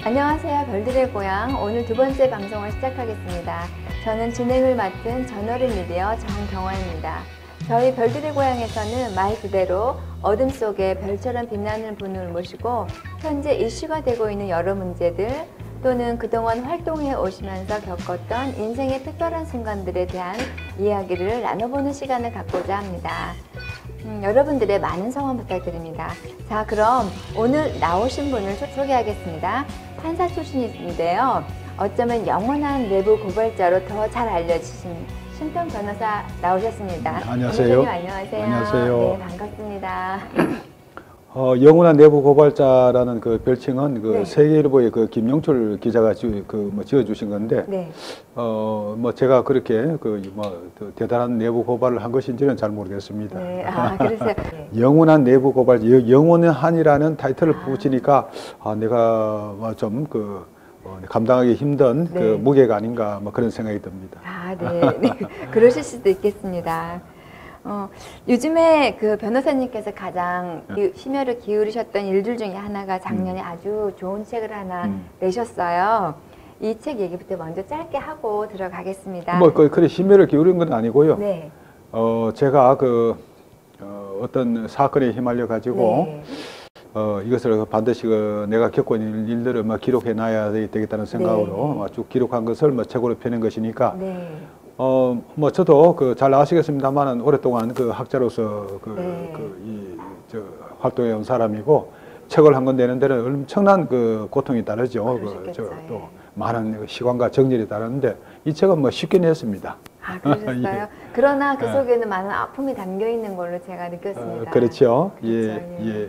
안녕하세요. 별들의 고향 오늘 두 번째 방송을 시작하겠습니다. 저는 진행을 맡은 저널리 미디어 정경화입니다. 저희 별들의 고향에서는 말 그대로 어둠 속에 별처럼 빛나는 분을 모시고 현재 이슈가 되고 있는 여러 문제들 또는 그동안 활동해 오시면서 겪었던 인생의 특별한 순간들에 대한 이야기를 나눠보는 시간을 갖고자 합니다. 여러분들의 많은 성원 부탁드립니다. 자, 그럼 오늘 나오신 분을 소개하겠습니다. 판사 출신인데요. 어쩌면 영원한 내부 고발자로 더 잘 알려지신 신평 변호사 나오셨습니다. 안녕하세요. 안녕하세요. 안녕하세요. 네, 반갑습니다. 영원한 내부 고발자라는 그 별칭은 그 네. 세계일보의 그 김용철 기자가 지어주신 건데, 네. 제가 그렇게 대단한 내부 고발을 한 것인지는 잘 모르겠습니다. 네. 그러세요. 네. 영원한 내부 고발자, 영원한이라는 타이틀을 붙이니까 내가 감당하기 힘든 네. 그 무게가 아닌가 그런 생각이 듭니다. 네. 네. 그러실 수도 있겠습니다. 요즘에 그 변호사님께서 가장 심혈을 기울이셨던 일들 중에 하나가 작년에 아주 좋은 책을 하나 내셨어요. 이 책 얘기부터 먼저 짧게 하고 들어가겠습니다. 그래 심혈을 기울인 건 아니고요. 네. 제가 어떤 사건에 휘말려 가지고 네. 이것을 반드시 내가 겪고 있는 일들을 기록해 놔야 되겠다는 생각으로 네. 쭉 기록한 것을 책으로 펴낸 것이니까. 네. 저도 잘 아시겠습니다만은 오랫동안 그 학자로서 네. 활동해 온 사람이고, 책을 한 권 내는 데는 엄청난 그 고통이 따르죠. 또 많은 시간과 정열이 따르는데, 이 책은 쉽게 냈습니다. 그러셨어요? 예. 그러나 그 속에는 많은 아픔이 담겨 있는 걸로 제가 느꼈습니다. 그렇죠. 그렇죠. 예.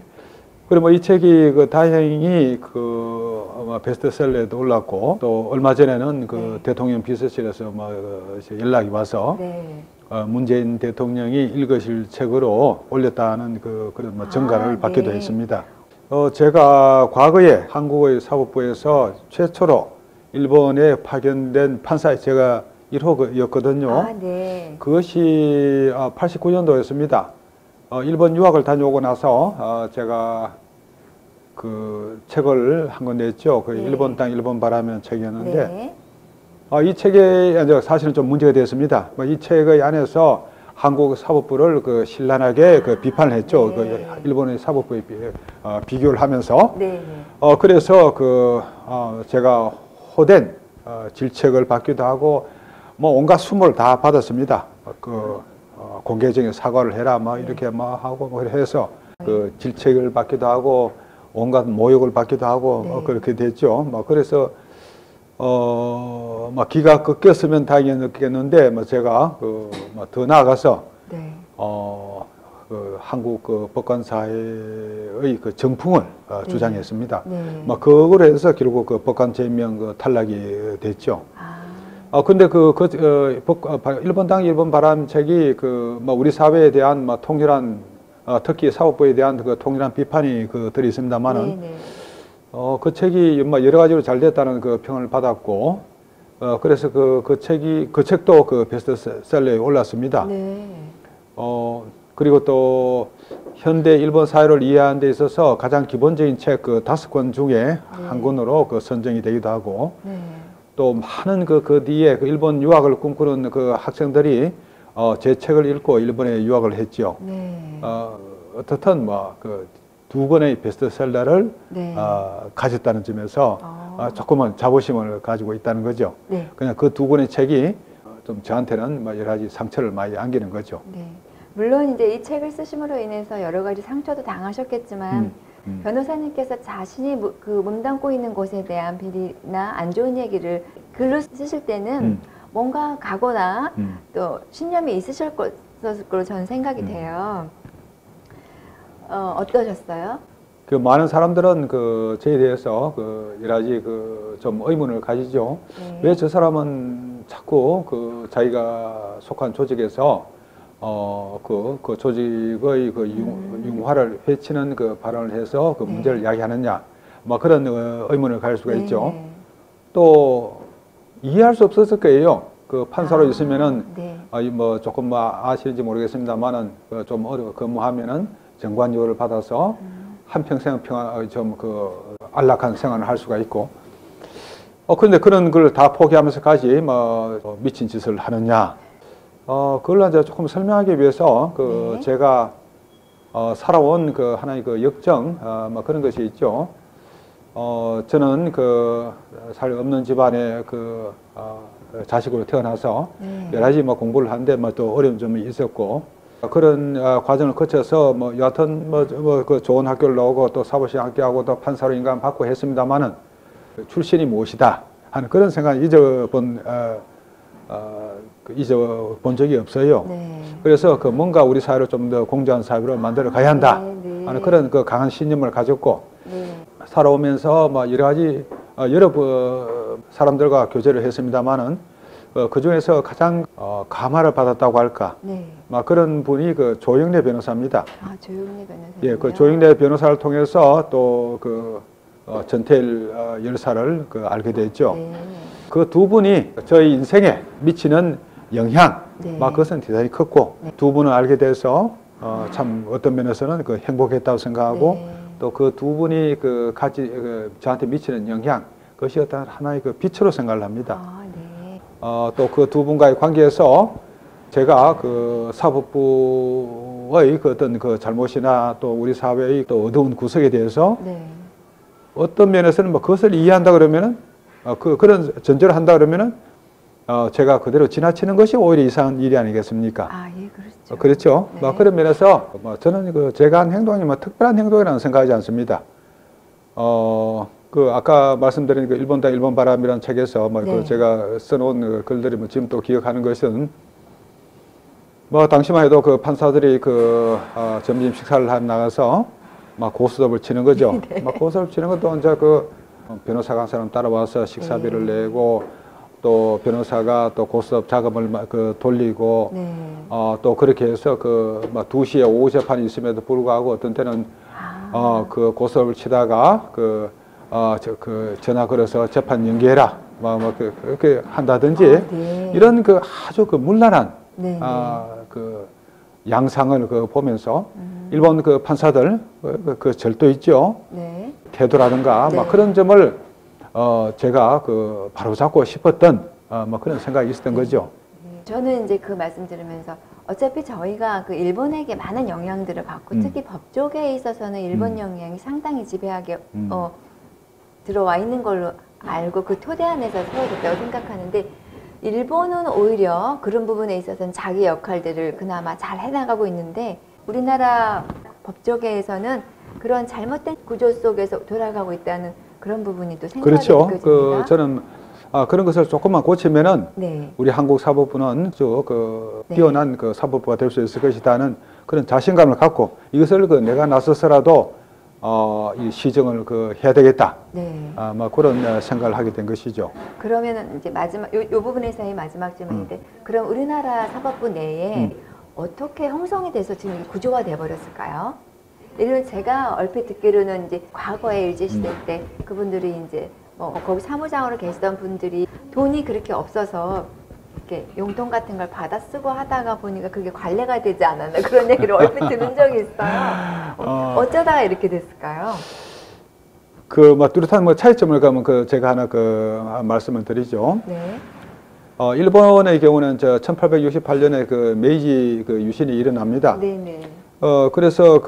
그리고 이 책이 다행히 베스트셀러에도 올랐고, 또 얼마 전에는 네. 대통령 비서실에서 연락이 와서 네. 문재인 대통령이 읽으실 책으로 올렸다는 그런 정가를 받기도 네. 했습니다. 제가 과거에 한국의 사법부에서 최초로 일본에 파견된 판사, 제가 1호였거든요. 네. 그것이 89년도였습니다. 일본 유학을 다녀오고 나서 제가 그 책을 한 권 냈죠. 네. 일본 땅 일본 바라면 책이었는데, 네. 이 책에 사실은 좀 문제가 됐습니다. 이 책의 안에서 한국 사법부를 신랄하게 비판을 했죠. 네. 일본의 사법부에 비교를 하면서. 네. 그래서 제가 호된 질책을 받기도 하고 온갖 수모를 다 받았습니다. 공개적인 사과를 해라 이렇게 하고 해서 질책을 받기도 하고 온갖 모욕을 받기도 하고 네. 그렇게 됐죠. 그래서 기가 꺾였으면 다행히 느꼈는데 제가 더 나아가서 네. 한국 법관사회의 정풍을 주장했습니다. 네. 그걸 해서 결국 법관 제명 탈락이 됐죠. 근데 일본 땅 일본 바람 책이 우리 사회에 대한 통렬한, 특히 사법부에 대한 통렬한 비판이 들어 있습니다만은, 그 책이 여러 가지로 잘 됐다는 평을 받았고, 그래서 그 책도 베스트셀러에 올랐습니다. 네. 그리고 또 현대 일본 사회를 이해하는 데 있어서 가장 기본적인 책 5권 중에 한 권으로 선정이 되기도 하고, 네. 또 많은 그 뒤에 일본 유학을 꿈꾸는 학생들이 제 책을 읽고 일본에 유학을 했죠. 네. 어떻든 두 권의 베스트셀러를 네. 가졌다는 점에서 조금은 자부심을 가지고 있다는 거죠. 네. 그냥 그 두 권의 책이 좀 저한테는 여러 가지 상처를 많이 안기는 거죠. 네. 물론 이제 이 책을 쓰심으로 인해서 여러 가지 상처도 당하셨겠지만 변호사님께서 자신이 몸담고 있는 곳에 대한 비리나 안 좋은 얘기를 글로 쓰실 때는 뭔가 각오나 또 신념이 있으실 것으로 저는 생각이 돼요. 어떠셨어요? 많은 사람들은 저에 대해서 여러 가지 좀 의문을 가지죠. 네. 왜 저 사람은 자꾸 자기가 속한 조직에서 그 조직의 융화를 해치는 발언을 해서 문제를 야기하느냐, 그런 의문을 가질 수가 있죠. 또 이해할 수 없었을 거예요. 판사로 있으면은 조금 아시는지 모르겠습니다만은 좀 근무하면은 정관료를 받아서 한평생 안락한 생활을 할 수가 있고, 그런데 그런 걸 다 포기하면서까지 뭐 미친 짓을 하느냐. 그걸 이제 조금 설명하기 위해서 네. 제가 살아온 그 하나의 그 역정, 뭐 그런 것이 있죠. 저는 살 없는 집안의 자식으로 태어나서 네. 여러 가지 뭐 공부를 하는데 뭐 또 어려운 점이 있었고 그런 과정을 거쳐서 뭐 여하튼 그 좋은 학교를 나오고 또 사법시험 합격하고 또 판사로 인간 받고 했습니다만은 출신이 무엇이다 하는 그런 생각을 잊어본 적이 없어요. 네. 그래서 뭔가 우리 사회를 좀 더 공정한 사회로 만들어 가야 한다 네. 하는 그런 강한 신념을 가졌고 네. 살아오면서 뭐 여러 가지 여러 사람들과 교제를 했습니다만은 그 중에서 가장 감화를 받았다고 할까? 네. 막 그런 분이 조영래 변호사입니다. 조영래 변호사님. 예, 조영래 변호사를 통해서 또 전태일 열사를 알게 됐죠. 네. 그 두 분이 저희 인생에 미치는 영향, 네. 막 그것은 대단히 컸고 네. 두 분을 알게 돼서 참 어떤 면에서는 행복했다고 생각하고 네. 또 그 두 분이 저한테 미치는 영향, 그것이 어떤 하나의 빛으로 생각을 합니다. 네. 또 그 두 분과의 관계에서 제가 사법부의 어떤 잘못이나 또 우리 사회의 또 어두운 구석에 대해서 네. 어떤 면에서는 뭐 그것을 이해한다 그러면은 그런 전제를 한다 그러면은 제가 그대로 지나치는 것이 오히려 이상한 일이 아니겠습니까? 예, 그렇죠. 그렇죠. 네. 뭐 그런 면에서 저는 제가 한 행동이 뭐 특별한 행동이라는 생각하지 않습니다. 아까 말씀드린 일본 땅 일본 바람이라는 책에서 네. 제가 써놓은 글들이 지금 또 기억하는 것은 당시만 해도 판사들이 점심 식사를 하고 나가서 막 고스톱을 치는 거죠. 네. 막 고스톱을 치는 것도 이제 변호사가 한 사람 따라와서 식사비를 네. 내고 또 변호사가 또 고스톱 자금을 돌리고 네. 또 그렇게 해서 2시에 오후 재판이 있음에도 불구하고 어떤 때는 고스톱을 치다가 전화 걸어서 재판 연기해라 그렇게 한다든지 네. 이런 아주 문란한 네. 양상을 보면서 일본 판사들 절도 있죠. 네. 태도라든가 네. 그런 점을 제가 바로잡고 싶었던 그런 생각이 있었던 거죠. 저는 이제 그 말씀 들으면서 어차피 저희가 일본에게 많은 영향들을 받고 특히 법 쪽에 있어서는 일본 영향이 상당히 지배하게 들어와 있는 걸로 알고 그 토대 안에서 세워졌다고 생각하는데 일본은 오히려 그런 부분에 있어서는 자기 역할들을 그나마 잘 해나가고 있는데 우리나라 법조계에서는 그런 잘못된 구조 속에서 돌아가고 있다는 그런 부분이 또 생각이 그렇죠. 느껴집니다. 저는 그런 것을 조금만 고치면은 네. 우리 한국 사법부는 네. 뛰어난 사법부가 될 수 있을 것이라는 그런 자신감을 갖고 이것을 내가 나서서라도 이 시정을 해야 되겠다. 네. 그런 생각을 하게 된 것이죠. 그러면은 이제 마지막 요 부분에서의 마지막 질문인데 그럼 우리나라 사법부 내에 어떻게 형성이 돼서 지금 이 구조가 돼 버렸을까요? 예를 들어 제가 얼핏 듣기로는 이제 과거에 일제시대 때 그분들이 이제 거기 사무장으로 계시던 분들이 돈이 그렇게 없어서 이렇게 용돈 같은 걸 받아 쓰고 하다가 보니까 그게 관례가 되지 않았나 그런 얘기를 얼핏 들은 적이 있어요. 어쩌다가 이렇게 됐을까요? 뚜렷한 차이점을 가면 제가 하나 말씀을 드리죠. 네. 일본의 경우는 1868년에 메이지 유신이 일어납니다. 네네. 그래서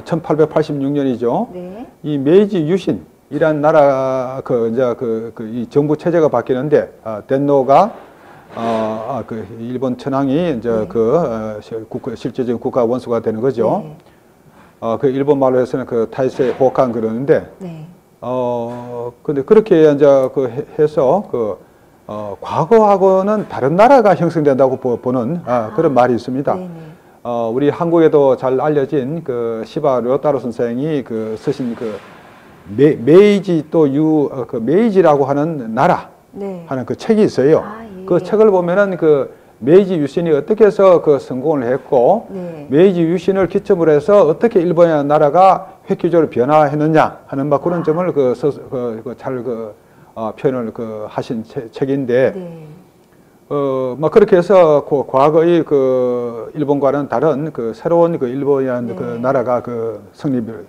1886년이죠. 네. 이 메이지 유신이란 나라 이 정부 체제가 바뀌는데 덴노가 일본 천황이 이제 실제적인 국가 원수가 되는 거죠. 네. 일본 말로 해서는 타이세 호칸 그러는데 네. 근데 그렇게 이제 해서 과거하고는 다른 나라가 형성된다고 보는 그런 말이 있습니다. 네네. 우리 한국에도 잘 알려진 시바 료타로 선생이 쓰신 메이지 메이지라고 하는 나라 네. 하는 책이 있어요. 예. 그 책을 보면은 메이지 유신이 어떻게 해서 성공을 했고 네. 메이지 유신을 기점으로 해서 어떻게 일본의 나라가 획기적으로 변화했느냐 하는 그런 점을 잘 표현을 하신 책인데 네. 그렇게 해서 과거의 일본과는 다른 새로운 일본이라는 네. 나라가 성립을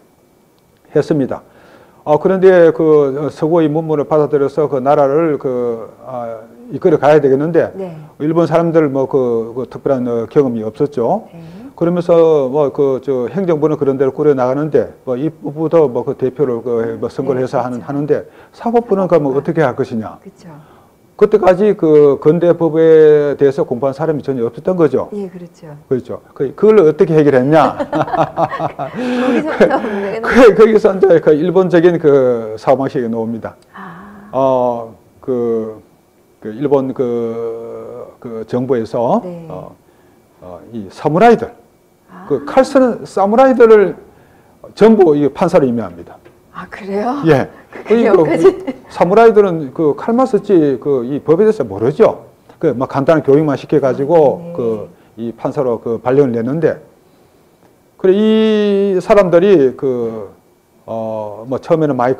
했습니다. 그런데 그 서구의 문물을 받아들여서 그 나라를 이끌어 가야 되겠는데 네. 일본 사람들 뭐 그 특별한 경험이 없었죠. 네. 그러면서 뭐 저 행정부는 그런 대로 꾸려 나가는데 뭐 입부도 뭐 그 대표를 뭐 선거를 해서 그렇죠. 하는데 사법부는 그러면 어떻게 할 것이냐. 그렇죠. 그때까지 그 근대법에 대해서 공부한 사람이 전혀 없었던 거죠. 예, 그렇죠. 그렇죠. 그걸 어떻게 해결했냐. 거기서부터 문제가 거기서 이제 그 일본적인 그 사고방식이 나옵니다. 그 일본 그 정부에서 네. 이 사무라이들, 그 칼 쓰는 사무라이들을 전부 이 판사로 임명합니다. 아, 그래요? 예. 여기까지. 사무라이들은 그 칼만 썼지 이 법에 대해서 모르죠. 막 간단한 교육만 시켜가지고 네. 이 판사로 그 발령을 냈는데, 그래 이 사람들이 뭐 처음에는 많이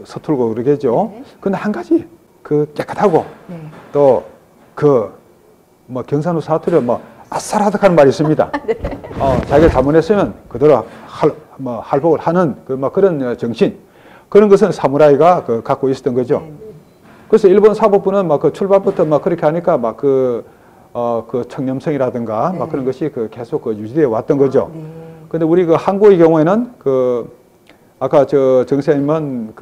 서툴고 그러겠죠. 네. 근데 한 가지 깨끗하고 네. 또 뭐 경산후 사투리 뭐 아싸라득하는 말이 있습니다. 네. 자기가 잘못했으면 그대로 할복을 하는 그런 정신, 그런 것은 사무라이가 갖고 있었던 거죠. 네. 그래서 일본 사법부는 그 출발부터 그렇게 하니까 그 청렴성이라든가 네. 그런 것이 계속 유지되어 왔던 거죠. 네. 근데 우리 한국의 경우에는 아까 정선생님은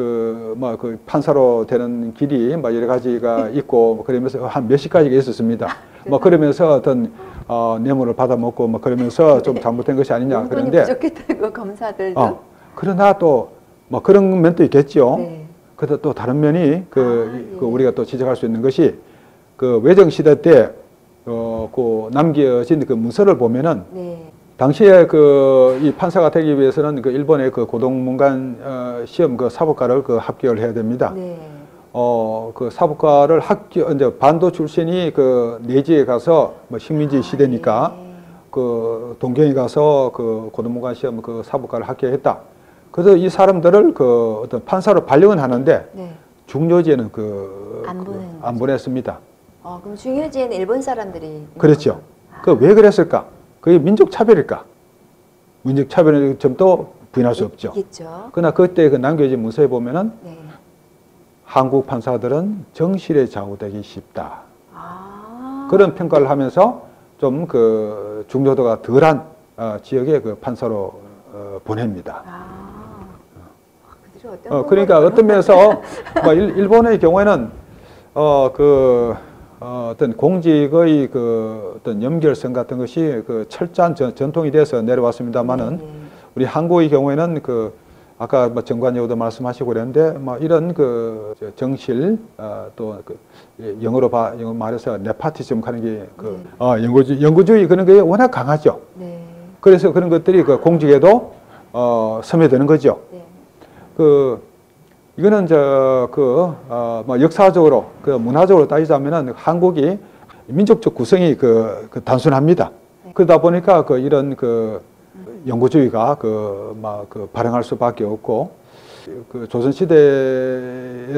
판사로 되는 길이 여러 가지가 있고 그러면서 한 몇 시까지가 있었습니다. 그러면서 어떤 뇌물을 받아먹고 그러면서 좀 잘못된 것이 아니냐. 그런데 부족했다고 검사들도. 그러나 또 그런 면도 있겠죠. 네. 그래도 또 다른 면이 예. 우리가 또 지적할 수 있는 것이 외정 시대 때 남겨진 문서를 보면은 네. 당시에 이 판사가 되기 위해서는 일본의 고등문관 시험 사법과를 합격을 해야 됩니다. 네. 사법과를 이제 반도 출신이 내지에 가서 식민지 시대니까 네. 동경에 가서 고등문관 시험 사법과를 합격했다. 그래서 이 사람들을 어떤 판사로 발령은 하는데 네. 중요지에는 안 보냈습니다. 그럼 중요지에는 일본 사람들이. 그렇죠. 왜 그랬을까? 그게 민족 차별일까? 민족 차별의 점도 부인할 수 없죠. 있겠죠. 그러나 그때 남겨진 문서에 보면은 네. 한국 판사들은 정실에 좌우되기 쉽다. 아. 그런 평가를 하면서 좀 중요도가 덜한 지역의 판사로 보냅니다. 그들이 어떤 그러니까 어떤 면에서 일본의 경우에는 어떤 공직의 어떤 연결성 같은 것이 철저한 전통이 돼서 내려왔습니다만은 우리 한국의 경우에는 아까 정관여우도 말씀하시고 그랬는데 이런 정실 또 영어로 말해서 네파티즘 하는 게 영구주의 그런 게 워낙 강하죠. 네. 그래서 그런 것들이 공직에도 스며드는 거죠. 네. 이거는 역사적으로 문화적으로 따지자면은 한국이 민족적 구성이 단순합니다. 네. 그러다 보니까 이런 영구주의가 발행할 수밖에 없고 조선 시대에서도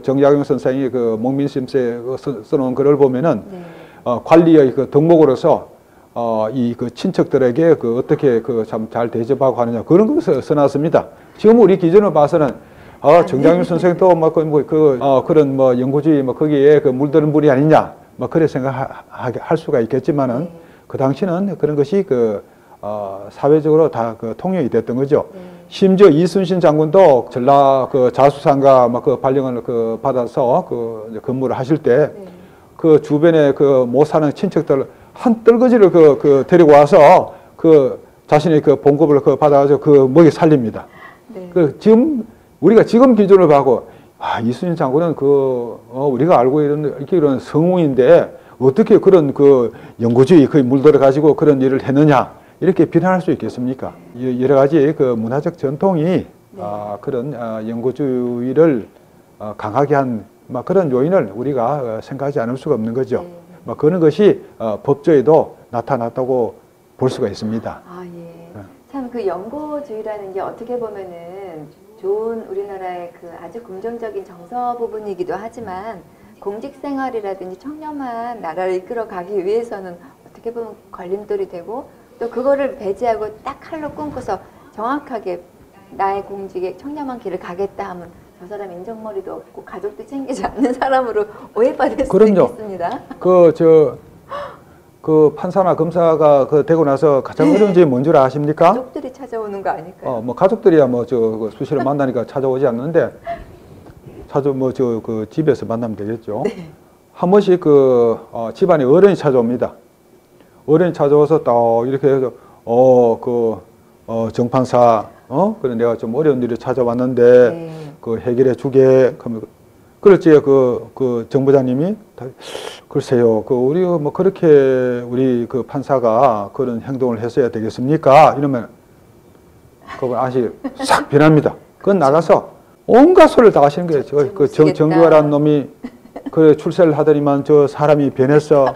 정약용 선생이 목민심서에 써놓은 글을 보면은 네. 관리의 덕목으로서 이 친척들에게 어떻게 참 잘 대접하고 하느냐 그런 것을 써놨습니다. 지금 우리 기준으로 봐서는 정장윤 선생도 그런 영구주의 거기에 물드는 분이 아니냐 그래 생각할 수가 있겠지만은 네. 그 당시는 그런 것이 사회적으로 다 통용이 됐던 거죠. 네. 심지어 이순신 장군도 전라 자수상가 발령을 받아서 근무를 하실 때 네. 주변에 못 사는 친척들 한 떨거지를 데리고 와서 자신의 봉급을 받아가지고 먹이 살립니다. 네. 우리가 지금 기준으로 봐고 이순신 장군은 우리가 알고 이런 성웅인데 어떻게 그런 영구주의 물들어 가지고 그런 일을 했느냐 이렇게 비난할 수 있겠습니까? 여러 가지 문화적 전통이 네. 그런 영구주의를 강하게 한 그런 요인을 우리가 생각하지 않을 수가 없는 거죠. 네. 그런 것이 법조에도 나타났다고 볼 수가 있습니다. 예. 참 영구주의라는 게 어떻게 보면은 좋은 우리나라의 아주 긍정적인 정서 부분이기도 하지만 공직 생활이라든지 청렴한 나라를 이끌어 가기 위해서는 어떻게 보면 걸림돌이 되고 또 그거를 배제하고 딱 칼로 끊고서 정확하게 나의 공직에 청렴한 길을 가겠다 하면 저 사람 인정머리도 없고 가족도 챙기지 않는 사람으로 오해받을 수도 그럼요. 있겠습니다. 그 판사나 검사가 그 되고 나서 가장 어려운 점이 뭔 줄 아십니까? 가족들이 찾아오는 거 아닐까요? 뭐 가족들이야 뭐 저 수시로 만나니까 찾아오지 않는데 그 집에서 만나면 되겠죠. 네. 한 번씩 집안에 어른이 찾아옵니다. 어른이 찾아와서 딱 이렇게 해서 정판사 그래 내가 좀 어려운 일을 찾아왔는데 네. 그 해결해 주게 그러면 그렇지 그 정부장님이 글쎄요 우리 뭐 그렇게 우리 그 판사가 그런 행동을 했어야 되겠습니까? 이러면 그걸 아시 싹 변합니다. 그건 나가서 온갖 소리를 다 하시는 거예요. 그 정규화라는 놈이 그 출세를 하더니만 저 사람이 변했어.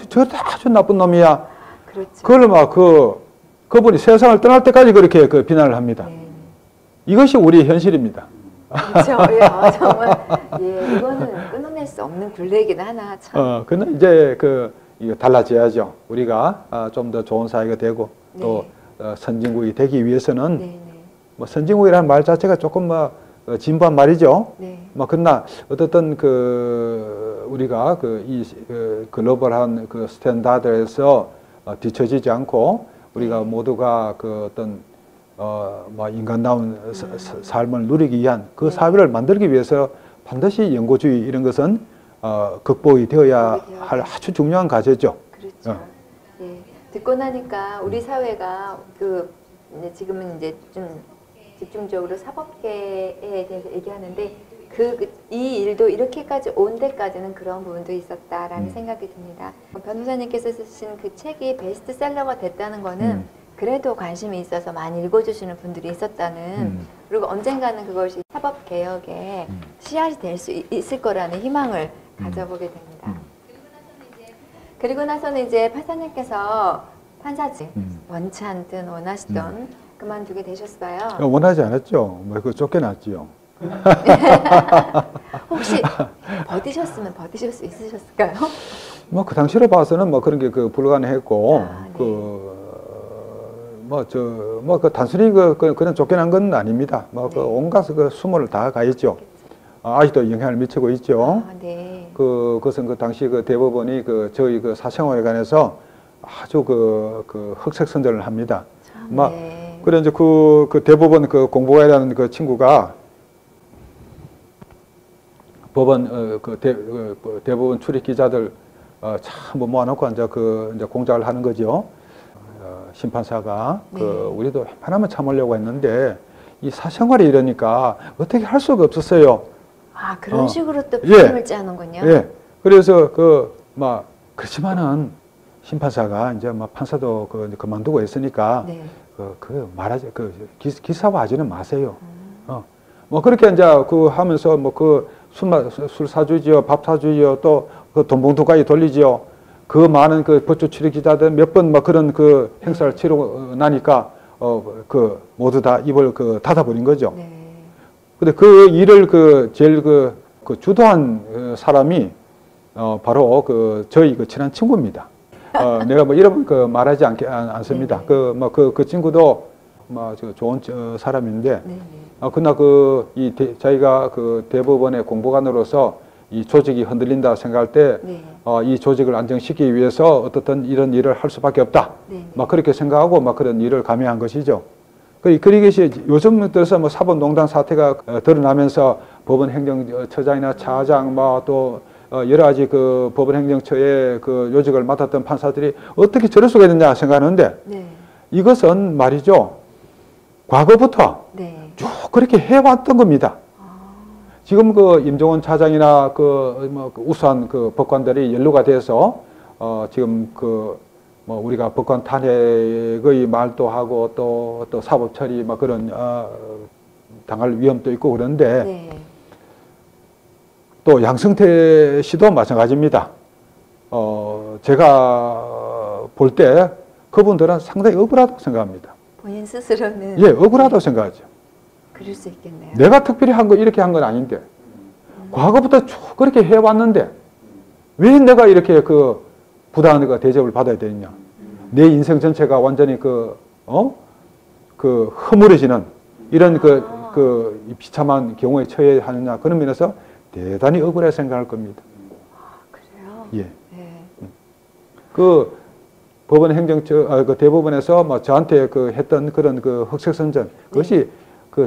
저 아주 나쁜 놈이야. 그렇죠. 그걸 막 그분이 세상을 떠날 때까지 그렇게 그 비난을 합니다. 네. 이것이 우리 현실입니다. 그렇죠. 예, 정말 예, 이거는 끊어낼 수 없는 굴레이긴 하나 참. 근데 이제 이거 달라져야죠. 우리가 좀 더 좋은 사회가 되고 네. 또 선진국이 되기 위해서는 네, 뭐 선진국이라는 말 자체가 조금 진부한 말이죠. 네. 그러나 어떻든 우리가 이 글로벌한 그 스탠다드에서 뒤처지지 않고 우리가 모두가 어떤 인간다운 삶을 누리기 위한 그 사회를 만들기 위해서 반드시 연고주의 이런 것은 극복이 되어야 할 아주 중요한 과제죠. 그렇죠. 예, 듣고 나니까 우리 사회가 이제 지금은 이제 좀 집중적으로 사법계에 대해서 얘기하는데 이 일도 이렇게까지 온 데까지는 그런 부분도 있었다라는 생각이 듭니다. 변호사님께서 쓰신 그 책이 베스트셀러가 됐다는 거는 그래도 관심이 있어서 많이 읽어주시는 분들이 있었다는 그리고 언젠가는 그것이 사법개혁의 씨앗이 될 수 있을 거라는 희망을 가져보게 됩니다. 그리고 나서는 이제 판사님께서 판사직 원치 않든 원하시던 그만두게 되셨어요. 원하지 않았죠. 그 쫓겨났지요. 혹시 버티셨으면 버티실 수 있으셨을까요? 그 당시로 봐서는 그런 게 불가능했고 네. 단순히 그냥 쫓겨난 건 아닙니다. 네. 온갖 수모를 다 가했죠. 아직도 영향을 미치고 있죠. 네. 그것은 당시 대법원이 저희 사생활에 관해서 아주 흑색선전을 합니다. 네. 그래 이제 대법원 공보관이라는 친구가 법원 대법원 출입 기자들 참 모아놓고 이제 공작을 하는 거죠. 심판사가 네. 우리도 웬만하면 참으려고 했는데 이 사생활이 이러니까 어떻게 할 수가 없었어요. 그런 식으로 또 프레임을 짜는군요. 예. 그래서 그렇지만은 심판사가 이제 판사도 그만두고 했으니까 네. 말하지 기사화하지는 마세요. 그렇게 이제 하면서 술 사주지요, 밥 사주지요, 또 돈 봉투까지 돌리지요. 많은 법조 출입 기자들 몇 번 그런 행사를 치르고 나니까 모두 다 입을 닫아버린 거죠. 네. 근데 일을 제일 주도한 사람이 바로 저희 친한 친구입니다. 내가 이름 말하지 않습니다. 네. 그 친구도 좋은 사람인데, 네. 그러나 저희가 대법원의 공보관으로서 이 조직이 흔들린다 생각할 때, 네. 이 조직을 안정시키기 위해서 어떻든 이런 일을 할 수밖에 없다. 네. 그렇게 생각하고 그런 일을 감행한 것이죠. 그것이 요즘 들어서 사법농단 사태가 드러나면서 법원행정처장이나 차장 또 여러 가지 법원행정처의 요직을 맡았던 판사들이 어떻게 저럴 수가 있느냐 생각하는데 네. 이것은 말이죠. 과거부터 네. 쭉 그렇게 해왔던 겁니다. 지금 임종원 차장이나 우수한 법관들이 연루가 돼서 지금 우리가 법관 탄핵의 말도 하고 또 사법 처리 그런 당할 위험도 있고 그런데 네. 또 양승태 씨도 마찬가지입니다. 제가 볼 때 그분들은 상당히 억울하다고 생각합니다. 본인 스스로는 예, 억울하다고 생각하죠. 그럴 수 있겠네요. 내가 특별히 이렇게 한 건 아닌데 과거부터 쭉 그렇게 해왔는데 왜 내가 이렇게 부당한 대접을 받아야 되느냐. 내 인생 전체가 완전히 허물어지는 이런 이 비참한 경우에 처해야 하느냐 그런 면에서 대단히 억울해 생각할 겁니다. 그래요? 예. 네. 그 법원 그 대법원에서 뭐 저한테 했던 그런 흑색선전 그것이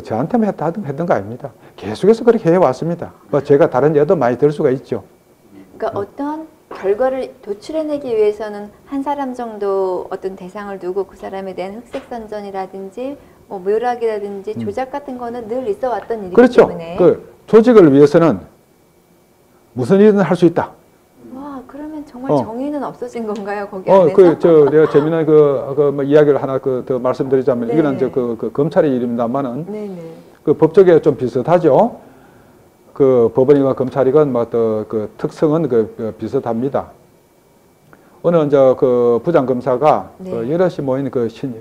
저한테만 했던 거 아닙니다. 계속해서 그렇게 해왔습니다. 뭐 제가 다른 예도 많이 들 수가 있죠. 그러니까 어떤 결과를 도출해내기 위해서는 한 사람 정도 어떤 대상을 두고 그 사람에 대한 흑색선전이라든지 뭐 묘락이라든지 조작 같은 거는 늘 있어 왔던 일이기 그렇죠. 때문에 조직을 위해서는 무슨 일이든 할 수 있다. 와, 그러면 정말 정의는 없어진 건가요, 거기 안에서? 내가 재미난 뭐 이야기를 하나 더 말씀드리자면 네. 이거는 검찰의 일입니다만은 네네. 법조계가 좀 비슷하죠. 법원이건 검찰이건 특성은 비슷합니다. 어느 부장검사가 네. 여럿이 모인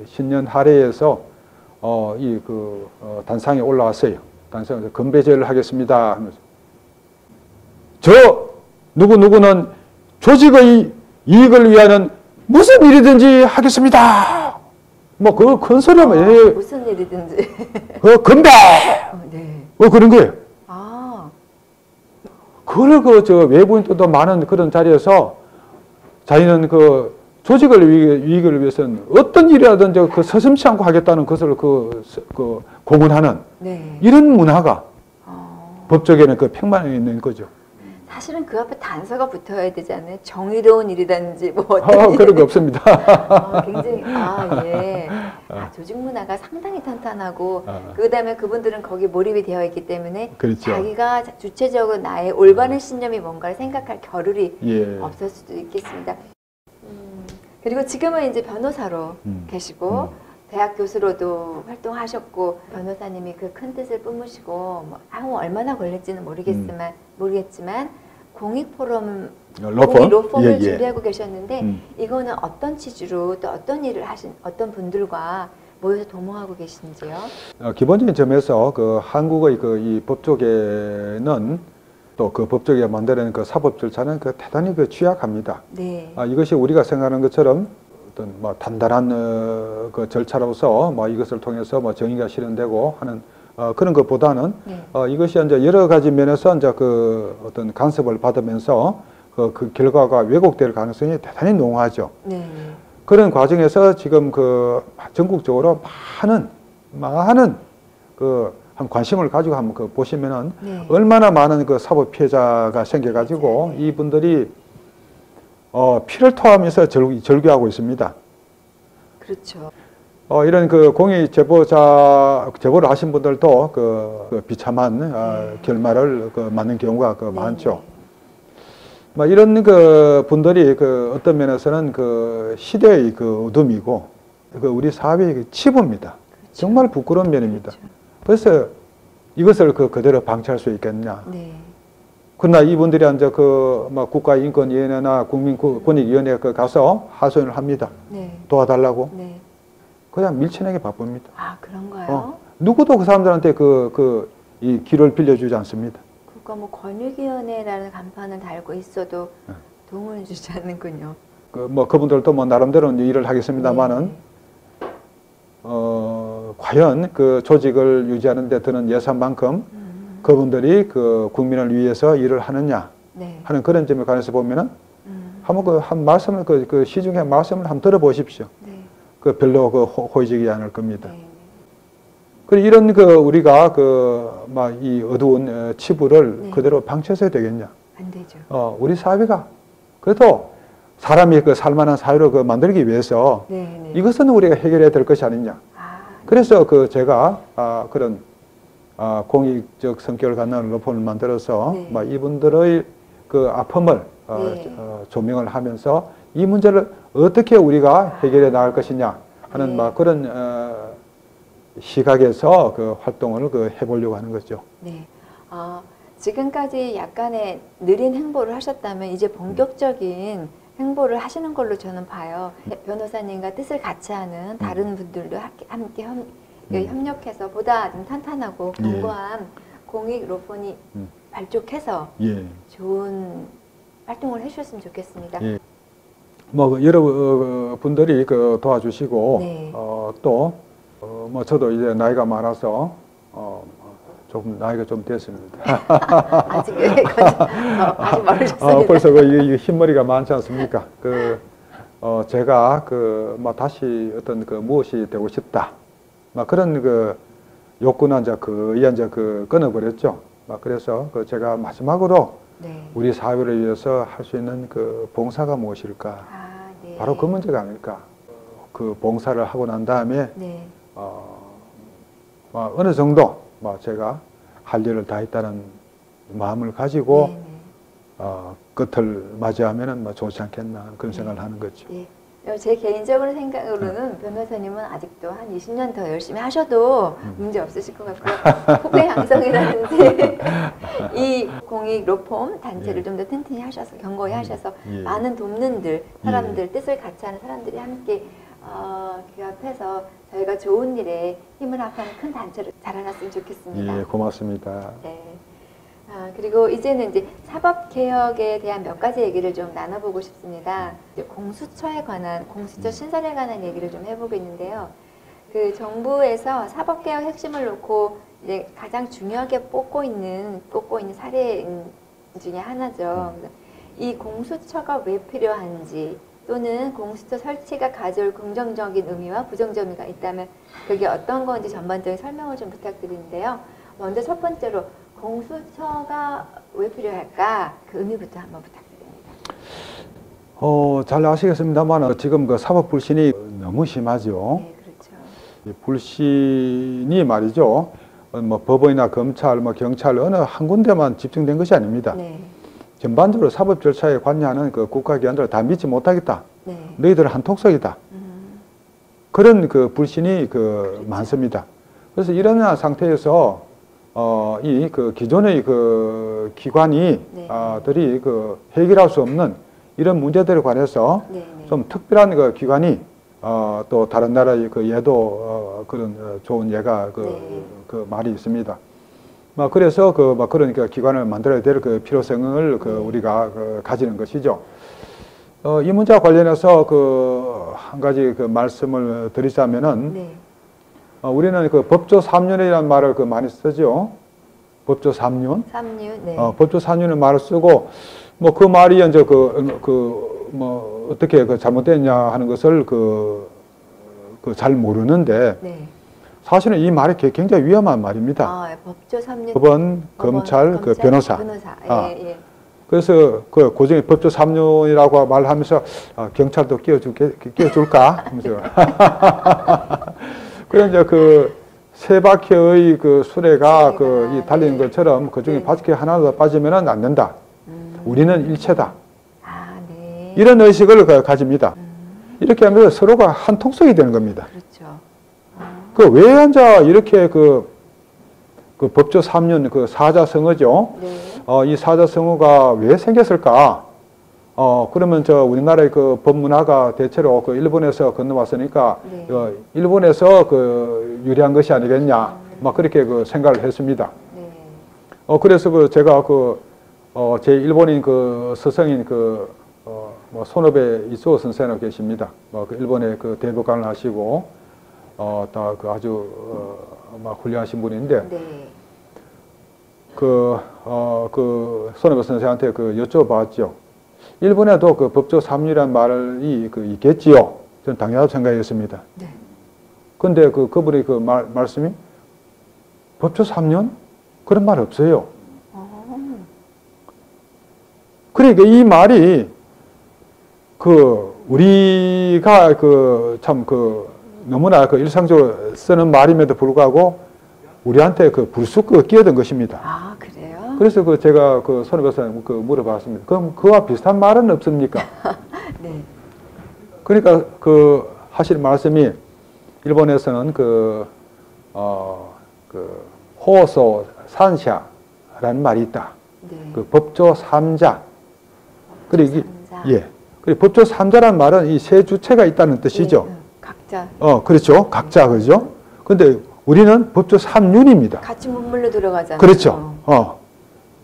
신년 할애에서 단상에 올라왔어요. 단상에서 건배제를 하겠습니다 하면서 저 누구는 조직의 이익을 위하여는 무슨 일이든지 하겠습니다. 뭐 큰 소리면 무슨 일이든지. 건배. 네. 그런 거예요. 아. 그걸 외부인들도 많은 그런 자리에서 자기는 조직을 이익을 위해서는 어떤 일이라든지 서슴지 않고 하겠다는 것을 공언하는 네. 이런 문화가 법조계는 팽만해 있는 거죠. 사실은 그 앞에 단서가 붙어야 되지 않아요? 정의로운 일이든지 뭐 어떤 그런 거 없습니다. 굉장히 예. 조직 문화가 상당히 탄탄하고 그다음에 그분들은 거기에 몰입이 되어 있기 때문에 그렇죠. 자기가 주체적으로 나의 올바른 신념이 뭔가를 생각할 겨를이 예. 없을 수도 있겠습니다. 그리고 지금은 이제 변호사로 계시고 대학 교수로도 활동하셨고 변호사님이 그 큰 뜻을 뿜으시고 뭐 얼마나 걸릴지는 모르겠지만 공익 포럼을 준비하고 계셨는데 이거는 어떤 취지로 또 어떤 일을 하신 어떤 분들과 모여서 도모하고 계신지요? 기본적인 점에서 한국의 이 법조계는 또 법조계가 만드는 사법 절차는 대단히 취약합니다. 네. 이것이 우리가 생각하는 것처럼 어떤 단단한 절차로서 이것을 통해서 정의가 실현되고 하는 그런 것보다는 네. 이것이 이제 여러 가지 면에서 이제 어떤 간섭을 받으면서 그 결과가 왜곡될 가능성이 대단히 농후하죠. 네. 그런 과정에서 지금 전국적으로 많은 한 관심을 가지고 한번 보시면은 네. 얼마나 많은 사법 피해자가 생겨가지고 네. 이분들이 피를 토하면서 절규하고 있습니다. 그렇죠. 이런 공익 제보를 하신 분들도 비참한 결말을 맞는 경우가 많죠. 이런 분들이 어떤 면에서는 시대의 어둠이고 우리 사회의 치부입니다. 그렇죠. 정말 부끄러운 면입니다. 그렇죠. 그래서 이것을 그대로 방치할 수 있겠냐. 네. 그러나 이분들이 이제 국가인권위원회나 국민권익위원회에 가서 하소연을 합니다. 네. 도와달라고. 네. 그냥 밀쳐내기 바쁩니다. 그런가요? 누구도 그 사람들한테 이 길을 빌려주지 않습니다. 그러니까 뭐 권익위원회라는 간판을 달고 있어도 도움을 주지 않는군요. 그분들도 나름대로 일을 하겠습니다만은 과연 조직을 유지하는 데 드는 예산만큼 그분들이 국민을 위해서 일을 하느냐 하는 그런 점에 관해서 보면은 한번 한 말씀을 시중에 말씀을 한번 들어보십시오. 네. 별로 호의적이지 않을 겁니다. 네. 그리고 이런 우리가 이 어두운 치부를 그대로 방치해서야 되겠냐? 안 되죠. 우리 사회가 그래도 사람이 살만한 사회로 만들기 위해서 이것은 우리가 해결해야 될 것이 아니냐? 그래서 제가 그런 공익적 성격을 갖는 로펌을 만들어서 이분들의 아픔을 조명을 하면서 이 문제를 어떻게 우리가 해결해 나갈 것이냐 하는 그런 시각에서 활동을 해보려고 하는 거죠. 네. 지금까지 약간의 느린 행보를 하셨다면 이제 본격적인 행보를 하시는 걸로 저는 봐요. 변호사님과 뜻을 같이 하는 다른 분들도 함께 협력해서 보다 좀 탄탄하고 견고한 공익 로펌이 발족해서 좋은 활동을 해주셨으면 좋겠습니다. 여러 분들이 도와주시고 또 뭐 저도 이제 나이가 많아서 조금 나이가 좀 됐습니다. 아직 아직 멀으셨습니다. 벌써 그 흰머리가 많지 않습니까? 제가 뭐 다시 어떤 무엇이 되고 싶다. 막 그런 욕구는 이제 이제 끊어버렸죠. 막 그래서 제가 마지막으로 네. 우리 사회를 위해서 할 수 있는 봉사가 무엇일까? 네. 바로 그 문제가 아닐까? 그 봉사를 하고 난 다음에 네. 어느 정도 제가 할 일을 다 했다는 마음을 가지고 네, 네. 끝을 맞이하면은 좋지 않겠나 그런 생각을 하는 거죠. 네. 제 개인적으로 생각으로는 변호사님은 아직도 한 20년 더 열심히 하셔도 문제 없으실 것 같고요. 후배 양성이라든지 이 공익 로펌 단체를 좀 더 튼튼히 하셔서 견고히 하셔서 많은 돕는들 사람들 뜻을 같이 하는 사람들이 함께 규합해서 저희가 좋은 일에 힘을 합하는 큰 단체로 자라났으면 좋겠습니다. 예, 고맙습니다. 네. 그리고 이제는 이제 사법개혁에 대한 몇 가지 얘기를 좀 나눠보고 싶습니다. 공수처에 관한, 공수처 신설에 관한 얘기를 좀 해보겠는데요. 정부에서 사법개혁 핵심을 놓고 이제 가장 중요하게 뽑고 있는 사례 중에 하나죠. 이 공수처가 왜 필요한지 또는 공수처 설치가 가져올 긍정적인 의미와 부정적인 의미가 있다면 그게 어떤 건지 전반적인 설명을 좀 부탁드리는데요. 먼저 첫 번째로 공수처가 왜 필요할까? 그 의미부터 한번 부탁드립니다. 잘 아시겠습니다만 지금 사법 불신이 너무 심하죠. 네, 그렇죠. 불신이 말이죠. 법원이나 검찰, 경찰 어느 한 군데만 집중된 것이 아닙니다. 네. 전반적으로 사법 절차에 관여하는 국가기관들을 다 믿지 못하겠다. 네. 너희들은 한톡속이다. 그런 불신이 많습니다. 그래서 이런 상태에서 이 기존의 기관이 네. 들이 해결할 수 없는 이런 문제들에 관해서 네. 좀 특별한 기관이 또 다른 나라의 예도 그런 좋은 예가 네. 말이 있습니다. 그래서 그러니까 기관을 만들어야 될 필요성을 우리가 가지는 것이죠. 이 문제와 관련해서 한 가지 말씀을 드리자면은 네. 우리는 법조 3륜이라는 말을 많이 쓰죠. 법조 3륜. 3륜. 네. 법조 3륜의 말을 쓰고 그 말이 이제 어떻게 잘못됐냐 하는 것을 잘 모르는데 네. 사실은 이 말이 굉장히 위험한 말입니다. 법조 3륜. 법원, 검찰, 변호사. 예. 그래서 고정의 법조 3륜이라고 말하면서 경찰도 끼워줄까? 하면서. 그래 이제 세 바퀴의 수레가 이 달리는 것처럼 그중에 네. 바퀴 하나도 빠지면은 안 된다. 우리는 일체다. 네. 이런 의식을 가집니다. 이렇게 하면서 서로가 한 통속이 되는 겁니다. 그렇죠. 왜 앉아 이렇게 법조 3륜 사자성어죠. 네. 이 사자성어가 왜 생겼을까? 그러면 우리나라의 법문화가 대체로 일본에서 건너왔으니까 네. 일본에서 유래한 것이 아니겠냐, 그렇게 생각을 했습니다. 네. 그래서 제가 제 일본인 스승인 손업에 이수호 선생님 계십니다. 일본에 대법관을 하시고 다 아주 훌륭하신 분인데 네. 손업에 선생한테 여쭤봤죠. 일본에도 법조 3륜이라는 말이 있겠지요. 저는 당연하다고 생각했습니다. 네. 근데 그분의 말씀이 법조 3륜? 그런 말 없어요. 그러니까 이 말이 우리가 참 너무나 일상적으로 쓰는 말임에도 불구하고 우리한테 불쑥 끼어든 것입니다. 그래요? 그래서 제가 손해 박사님 물어봤습니다. 그럼 그와 비슷한 말은 없습니까? 네. 그러니까 하시는 말씀이 일본에서는 호소 산샤라는 말이 있다. 네. 법조 3자. 그리고 예. 그리고 법조 3자라는 말은 이 세 주체가 있다는 뜻이죠. 각자. 그렇죠. 각자 그죠. 근데 우리는 법조 3륜입니다. 같이 문물로 들어가잖아요. 그렇죠.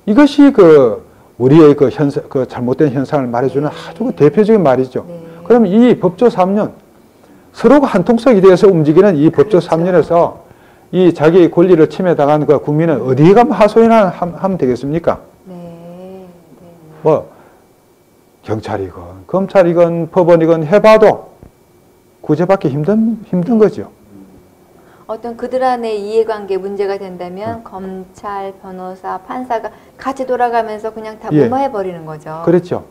이것이 우리의 잘못된 현상을 말해주는 아주 대표적인 말이죠. 네. 그럼 이 법조 3륜, 서로가 한통속이 되어서 움직이는 이 법조 그렇죠. 3년에서 이 자기의 권리를 침해당한 그 국민은 어디에 가면 하소연을 하면 되겠습니까? 네. 네. 뭐 경찰이건 검찰이건 법원이건 해봐도 구제받기 힘든 거죠. 어떤 그들 안의 이해관계 문제가 된다면 검찰, 변호사, 판사가 같이 돌아가면서 그냥 다 예. 무마해버리는 거죠. 그렇죠.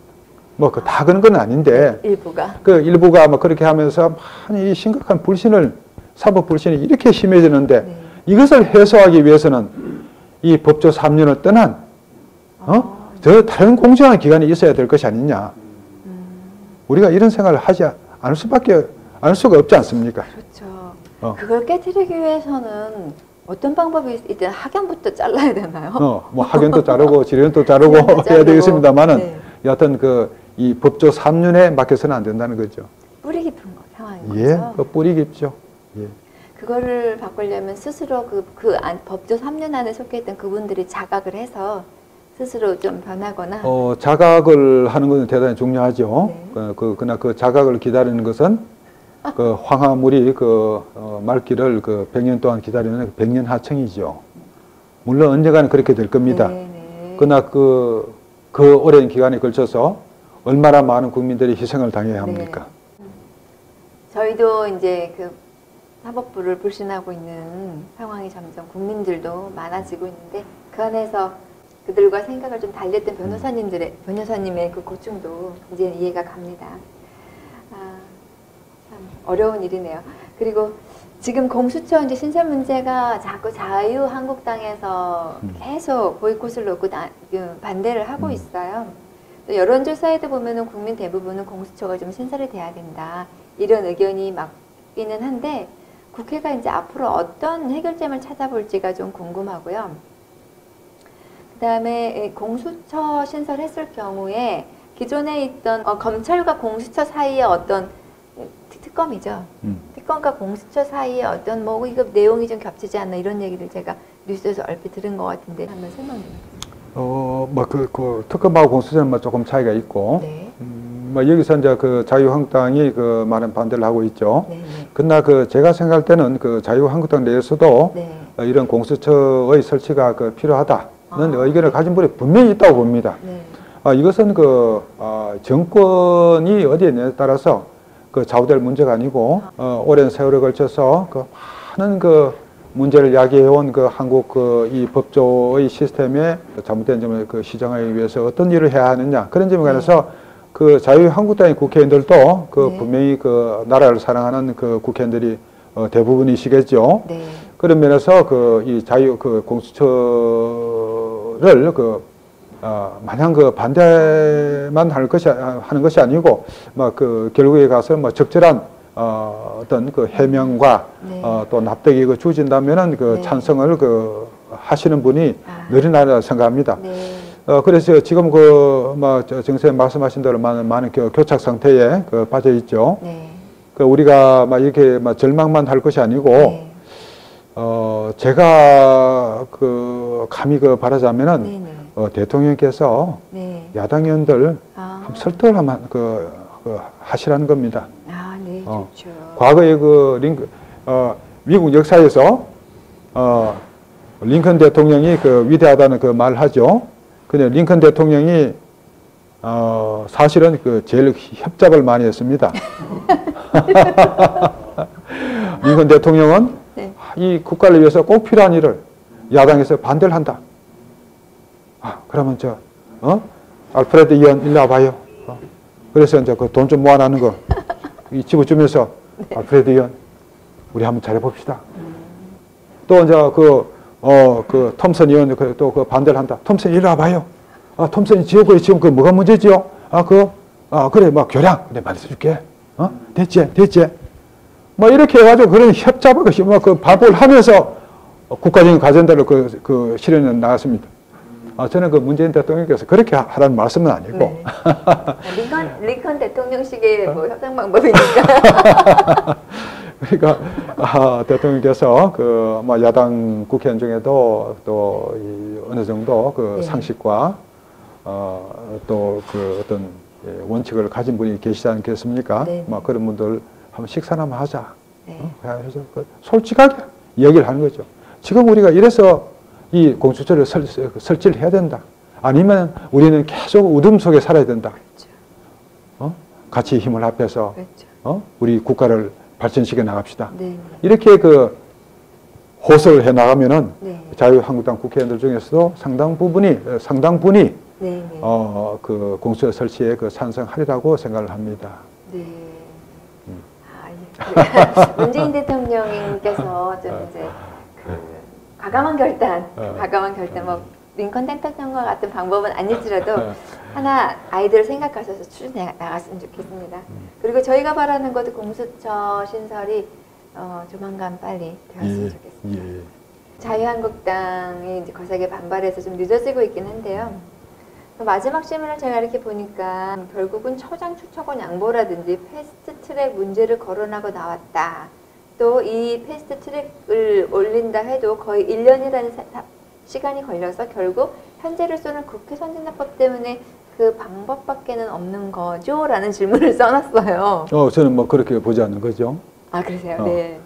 뭐 그 다 그런 건 아닌데 일부가. 그 일부가 뭐 그렇게 하면서 많이 심각한 불신을 사법 불신이 이렇게 심해지는데 네. 이것을 해소하기 위해서는 이 법조 3년을 떠난 저 다른 공정한 기관이 있어야 될 것이 아니냐. 우리가 이런 생각을 하지 않을 수가 없지 않습니까? 그렇죠. 그걸 깨뜨리기 위해서는 어떤 방법이 있든 학연부터 잘라야 되나요? 뭐 학연도 자르고 지련도 자르고 해야 되겠습니다만은 네. 여하튼 이 법조 3년에 맡겨서는 안 된다는 거죠. 뿌리 깊은 상황인 예, 거죠. 그 뿌리 깊죠. 예. 그거를 바꾸려면 스스로 법조 3년 안에 속해 있던 그분들이 자각을 해서 스스로 좀 변하거나. 자각을 하는 것은 대단히 중요하죠. 네. 그러나 그 자각을 기다리는 것은 그 황하물이 말기를 100년 동안 기다리는 백년하청이죠. 물론 언젠가는 그렇게 될 겁니다. 네, 네. 그러나 그 오랜 기간에 걸쳐서 얼마나 많은 국민들이 희생을 당해야 합니까? 네. 저희도 이제 그 사법부를 불신하고 있는 상황이 점점 국민들도 많아지고 있는데 그 안에서 그들과 생각을 좀 달리했던 변호사님의 그 고충도 이제 이해가 갑니다. 참 어려운 일이네요. 그리고 지금 공수처 이제 신설 문제가 자꾸 자유한국당에서 계속 보이콧을 놓고 반대를 하고 있어요. 또 여론조사에도 보면은 국민 대부분은 공수처가 좀 신설이 돼야 된다 이런 의견이 맞기는 한데 국회가 이제 앞으로 어떤 해결점을 찾아볼지가 좀 궁금하고요. 그다음에 공수처 신설했을 경우에 기존에 있던 검찰과 공수처 사이에 어떤 특검이죠. 특검과 공수처 사이에 어떤 이거 내용이 좀 겹치지 않나 이런 얘기를 제가 뉴스에서 얼핏 들은 것 같은데 한번 설명 좀 해주세요. 특검하고 공수처는 조금 차이가 있고, 네. 여기서 이제 자유한국당이 많은 반대를 하고 있죠. 네. 그러나 제가 생각할 때는 자유한국당 내에서도 네. 이런 공수처의 설치가 필요하다는 의견을 가진 분이 분명히 있다고 봅니다. 네. 이것은 정권이 어디에 있느냐에 따라서 좌우될 문제가 아니고 오랜 세월에 걸쳐서 많은 문제를 야기해온 한국 이 법조의 시스템의 잘못된 점을 시정하기 위해서 어떤 일을 해야 하느냐 그런 점에 관해서 자유한국당의 국회의원들도 네. 분명히 나라를 사랑하는 국회의원들이 대부분이시겠죠. 네. 그런 면에서 이 공수처를 마냥 반대만 하는 것이 아니고 결국에 가서 적절한 어떤 해명과 네. 또 납득이 주어진다면은 네. 찬성을 하시는 분이 늘어나리라 생각합니다. 네. 그래서 지금 정선생님 말씀하신 대로 많은 교착 상태에 빠져 있죠. 네. 우리가 이렇게 절망만 할 것이 아니고 네. 제가 감히 바라자면은 네네. 대통령께서 네. 야당 의원들 한번 설득을 한번 하시라는 겁니다. 네, 좋죠. 과거에 미국 역사에서 링컨 대통령이 위대하다는 말을 하죠. 근데 링컨 대통령이 사실은 제일 협잡을 많이 했습니다. 링컨 대통령은 네. 이 국가를 위해서 꼭 필요한 일을 야당에서 반대를 한다. 그러면 알프레드 의원 일로 와봐요. 그래서 이제 돈 좀 모아놨는 거 집어주면서 네. 알프레드 의원 우리 한번 잘해봅시다. 또 이제 톰슨 의원 또 반대를 한다. 톰슨 일로 와봐요. 톰슨이 지역구에 지금 뭐가 문제지요? 그래 교량 내가 말해줄게. 됐지. 이렇게 해가지고 그런 협잡을 발표를 하면서 국가적인 과제들을 실현해 나갔습니다. 저는 문재인 대통령께서 그렇게 하라는 말씀은 아니고. 네. 링컨 대통령식의 협상 방법이니까. 그러니까 대통령께서 야당 국회의원 중에도 또 어느 정도 네. 상식과 또 어떤 원칙을 가진 분이 계시지 않겠습니까? 네. 그런 분들 한번 식사나 한번 하자. 네. 그래서 솔직하게 이야기를 하는 거죠. 지금 우리가 이래서 이 공수처를 설치를 해야 된다. 아니면 우리는 계속 어둠 속에 살아야 된다. 그렇죠. 같이 힘을 합해서 그렇죠. 우리 국가를 발전시켜 나갑시다. 네. 이렇게 그 호소를 해 나가면은 네. 자유한국당 국회의원들 중에서도 상당 분이 네. 그 공수처 설치에 그 찬성하리라고 생각을 합니다. 네. 아, 예. 문재인 대통령님께서 좀 이제 그 과감한 결단, 뭐 링컨 대통령과 같은 방법은 아닐지라도 하나 아이디어를 생각하셔서 추진해 나갔으면 좋겠습니다. 그리고 저희가 바라는 것도 공수처 신설이 조만간 빨리 되었으면 좋겠습니다. 예. 자유한국당이 이제 거세게 반발해서 좀 늦어지고 있긴 한데요. 마지막 질문을 제가 이렇게 보니까 결국은 처장 추천권 양보라든지 패스트트랙 문제를 거론하고 나왔다. 또 이 패스트트랙을 올린다 해도 거의 1년이라는 시간이 걸려서 결국 현재를 쏘는 국회 선진화법 때문에 그 방법밖에는 없는 거죠? 라는 질문을 써놨어요. 저는 뭐 그렇게 보지 않는 거죠. 아, 그러세요? 네.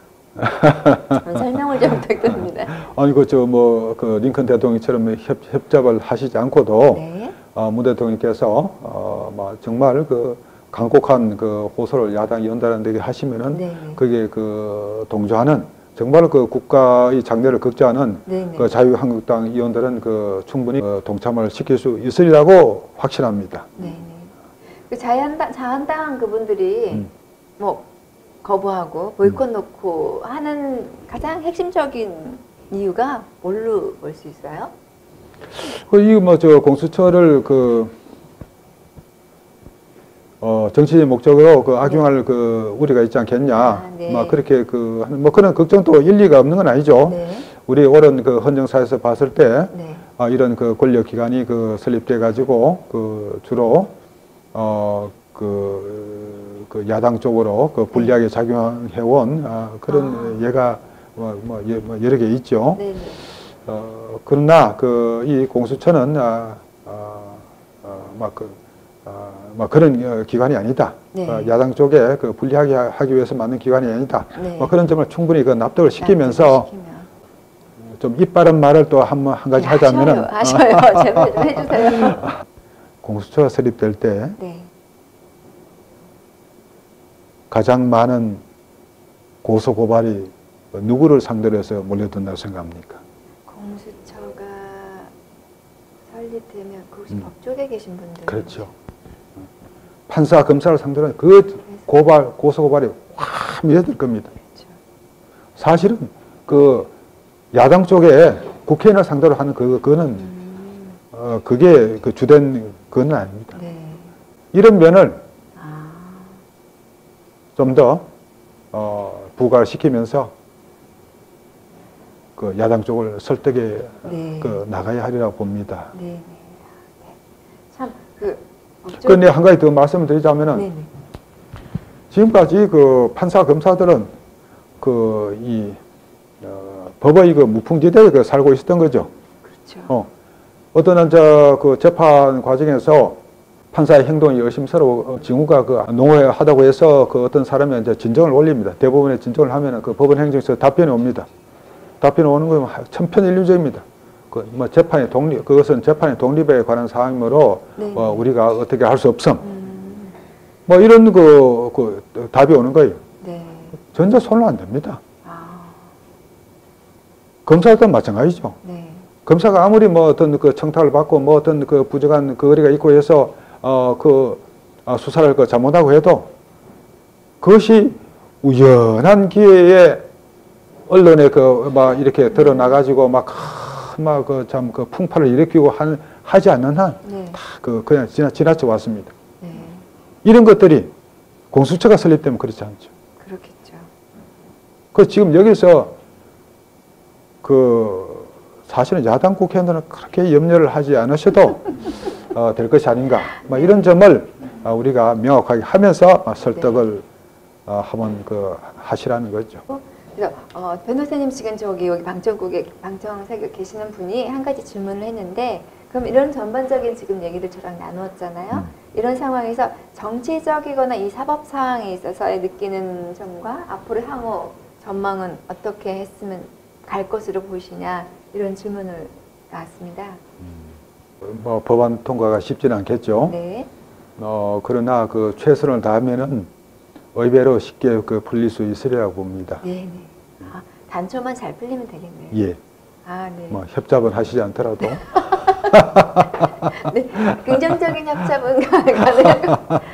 설명을 좀 부탁드립니다. 아니, 그 링컨 대통령처럼 협잡을 하시지 않고도, 네. 문 대통령께서, 정말 그 강곡한 그 호소를 야당 연단한데 하시면은, 네. 그게 그 동조하는, 정말 그 국가의 장래를 걱정하는 네. 그 자유한국당 의원들은 그 충분히 동참을 시킬 수 있으리라고 확신합니다. 네. 그 자한당 그분들이 뭐 거부하고 보이콧 놓고 하는 가장 핵심적인 이유가 뭘 수 있어요? 공수처를 정치적 목적으로 악용할 우리가 있지 않겠냐. 네. 그렇게 그런 걱정도 일리가 없는 건 아니죠. 네. 우리 오랜 헌정사에서 봤을 때, 네. 이런 권력기관이 설립돼 가지고 주로, 야당 쪽으로 불리하게 작용해온 그런 예가 여러 개 있죠. 네. 그러나 이 공수처는 그런 기관이 아니다. 네. 야당 쪽에 불리하게 하기 위해서 만든 기관이 아니다. 네. 그런 점을 충분히 납득을 시키면서 좀 이빠른 말을 또 한 가지 하자면은 하셔요. 제발 좀 해주세요. 공수처가 설립될 때 네. 가장 많은 고소 고발이 누구를 상대로 해서 몰려든다고 생각합니까? 공수처가 설립되면 그 혹시 법조계 계신 분들? 그렇죠. 판사, 검사를 상대로 고소 고발이 확 밀려들 겁니다. 그렇죠. 사실은 야당 쪽에 국회의원을 상대로 하는 그거는 그게 주된 그건 아닙니다. 네. 이런 면을 좀 더 부각시키면서 야당 쪽을 설득해 네. 나가야 하리라고 봅니다. 네. 참 그런데 한 가지 더 말씀을 드리자면은 네네. 지금까지 판사 검사들은 법의 무풍지대에 살고 있었던 거죠. 그렇죠. 어떤 재판 과정에서 판사의 행동이 의심스러워 징후가 농후하다고 해서 어떤 사람이 이제 진정을 올립니다. 대부분의 진정을 하면은 법원 행정처에서 답변이 옵니다. 답변이 오는 건 천편일률적입니다. 그것은 재판의 독립에 관한 사항이므로 우리가 어떻게 할 수 없음. 이런 답이 오는 거예요. 네. 전혀 손을 안 댑니다. 검사도 마찬가지죠. 네. 검사가 아무리 어떤 청탁을 받고 어떤 부정한 거리가 있고 해서 수사를 잘못하고 해도 그것이 우연한 기회에 언론에 이렇게 드러나가지고 풍파를 일으키고 하지 않는 한 그냥 지나쳐 왔습니다. 네. 이런 것들이 공수처가 설립되면 그렇지 않죠. 그렇겠죠. 지금 여기서 사실은 야당 국회의원들은 그렇게 염려를 하지 않으셔도 될 것이 아닌가. 이런 점을 우리가 명확하게 하면서 설득을 한번 하시라는 거죠. 그래서 변호사님 지금 여기 방청석에 계시는 분이 한 가지 질문을 했는데, 그럼 이런 전반적인 지금 얘기를 저랑 나누었잖아요. 이런 상황에서 정치적이거나 이 사법 상황에 있어서의 느끼는 점과 앞으로 향후 전망은 어떻게 했으면 갈 것으로 보시냐, 이런 질문을 나왔습니다. 뭐 법안 통과가 쉽지는 않겠죠. 네. 그러나 그 최선을 다하면은 의외로 쉽게 그 풀릴 수 있으리라고 봅니다. 네. 아, 단초만 잘 풀리면 되겠네요. 예. 아, 네. 뭐 협잡은 하시지 않더라도. 네, 긍정적인 협잡은 가능하고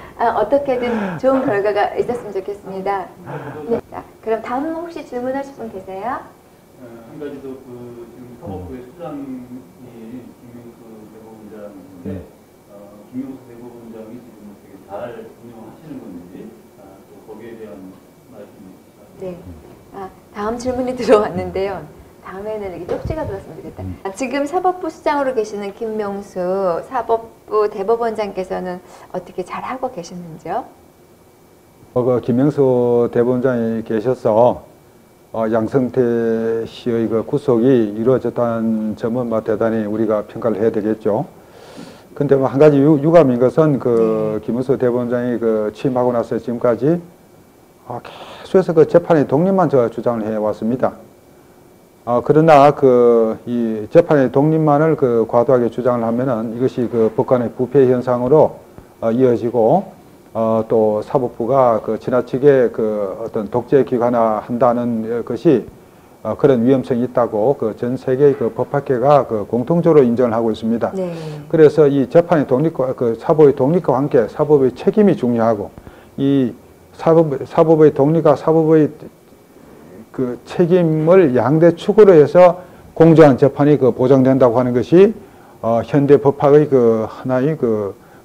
어떻게든 좋은 결과가 있었으면 좋겠습니다. 네, 자, 그럼 다음 혹시 질문하실 분 계세요? 한 가지 더 지금 사법부의 수장이 김명수 대법원장인데 김명수 대법원장이 지금 되게 잘 운영하시는 건지 또 거기에 대한 말씀이 네. 다음 질문이 들어왔는데요. 다음에는 이렇게 쪽지가 들었으면 좋겠다. 지금 사법부 수장으로 계시는 김명수 사법부 대법원장께서는 어떻게 잘 하고 계셨는지요? 그 김명수 대법원장이 계셔서 양성태 씨의 그 구속이 이루어졌다는 점은 대단히 우리가 평가를 해야 되겠죠. 근데 한 가지 유감인 것은 김명수 대법원장이 취임하고 나서 지금까지 계속해서 재판의 독립만 주장을 해왔습니다. 그러나 이 재판의 독립만을 과도하게 주장을 하면은 이것이 법관의 부패 현상으로 이어지고 또 사법부가 지나치게 어떤 독재 기관화 한다는 것이 그런 위험성이 있다고 전 세계의 법학계가 공통적으로 인정을 하고 있습니다. 네. 그래서 이 재판의 독립과 사법의 독립과 함께 사법의 책임이 중요하고 이 사법의 독립과 사법의 책임을 양대 축으로 해서 공정한 재판이 보장된다고 하는 것이 현대 법학의 하나의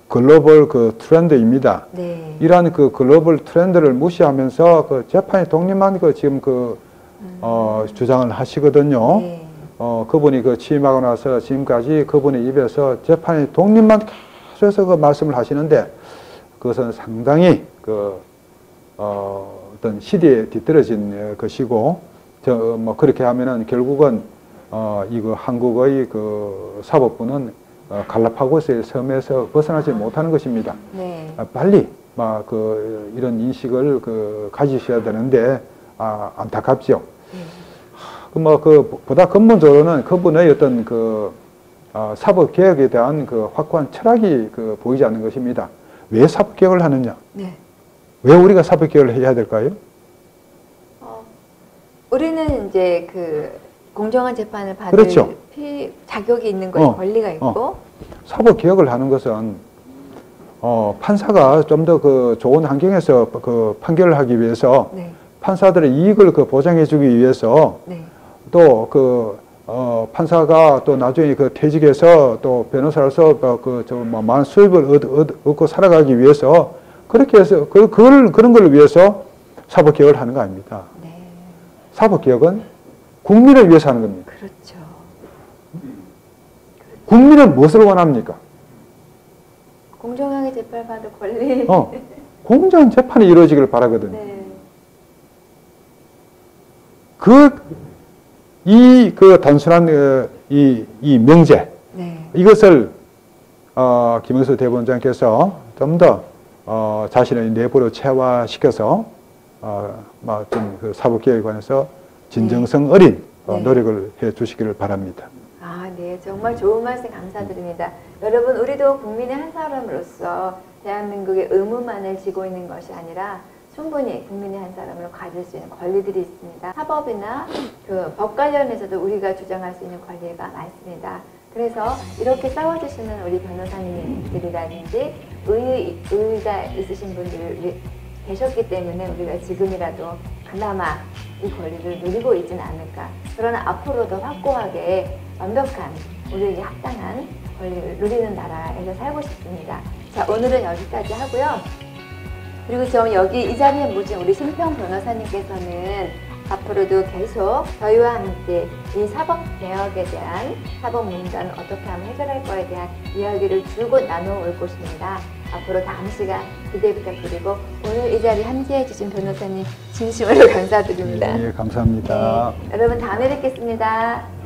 글로벌 트렌드입니다. 네. 이러한 글로벌 트렌드를 무시하면서 재판의 독립만 지금 주장을 하시거든요. 네. 그분이 취임하고 나서 지금까지 그분의 입에서 재판의 독립만 계속해서 말씀을 하시는데 그것은 상당히 어떤 시대에 뒤떨어진 것이고, 그렇게 하면은 결국은, 한국의 사법부는 갈라파고스의 섬에서 벗어나지 못하는 것입니다. 네. 빨리, 이런 인식을 가지셔야 되는데, 안타깝죠. 보다 근본적으로는 그분의 어떤 사법개혁에 대한 확고한 철학이 보이지 않는 것입니다. 왜 사법개혁을 하느냐? 네. 왜 우리가 사법개혁을 해야 될까요? 우리는 이제 공정한 재판을 받을 그렇죠. 자격이 있는 거에 권리가 있고, 사법개혁을 하는 것은 판사가 좀 더 좋은 환경에서 판결을 하기 위해서 네. 판사들의 이익을 보장해 주기 위해서 네. 또 판사가 또 나중에 퇴직해서 또 변호사로서 많은 수입을 얻고 살아가기 위해서 그렇게 해서 그런 걸 위해서 사법개혁을 하는 거 아닙니까? 네. 사법개혁은 국민을 위해서 하는 겁니다. 그렇죠. 국민은 무엇을 원합니까? 공정하게 재판받을 권리. 공정한 재판이 이루어지기를 바라거든요. 네. 단순한 이 명제, 네. 이것을 김영수 대법원장께서 좀 더 자신의 내부로 체화시켜서 사법개혁에 관해서 진정성 어린 노력을 해 주시기를 바랍니다. 네. 정말 좋은 말씀 감사드립니다. 여러분, 우리도 국민의 한 사람으로서 대한민국의 의무만을 지고 있는 것이 아니라 충분히 국민의 한 사람으로 가질 수 있는 권리들이 있습니다. 사법이나 법 관련해서도 우리가 주장할 수 있는 권리가 많습니다. 그래서 이렇게 싸워주시는 우리 변호사님들이라든지 의의가 있으신 분들이 계셨기 때문에 우리가 지금이라도 그나마 이 권리를 누리고 있지는 않을까. 그러나 앞으로도 확고하게 완벽한 우리에게 합당한 권리를 누리는 나라에서 살고 싶습니다. 자, 오늘은 여기까지 하고요. 그리고 이 자리에 모신 우리 심평 변호사님께서는 앞으로도 계속 저희와 함께 이 사법개혁에 대한 사법 문제는 어떻게 하면 해결할 거에 대한 이야기를 줄곧 나누어 올 것입니다. 앞으로 다음 시간 기대 부탁드리고 오늘 이 자리에 함께해 주신 변호사님 진심으로 감사드립니다. 예, 감사합니다. 네, 여러분 다음에 뵙겠습니다.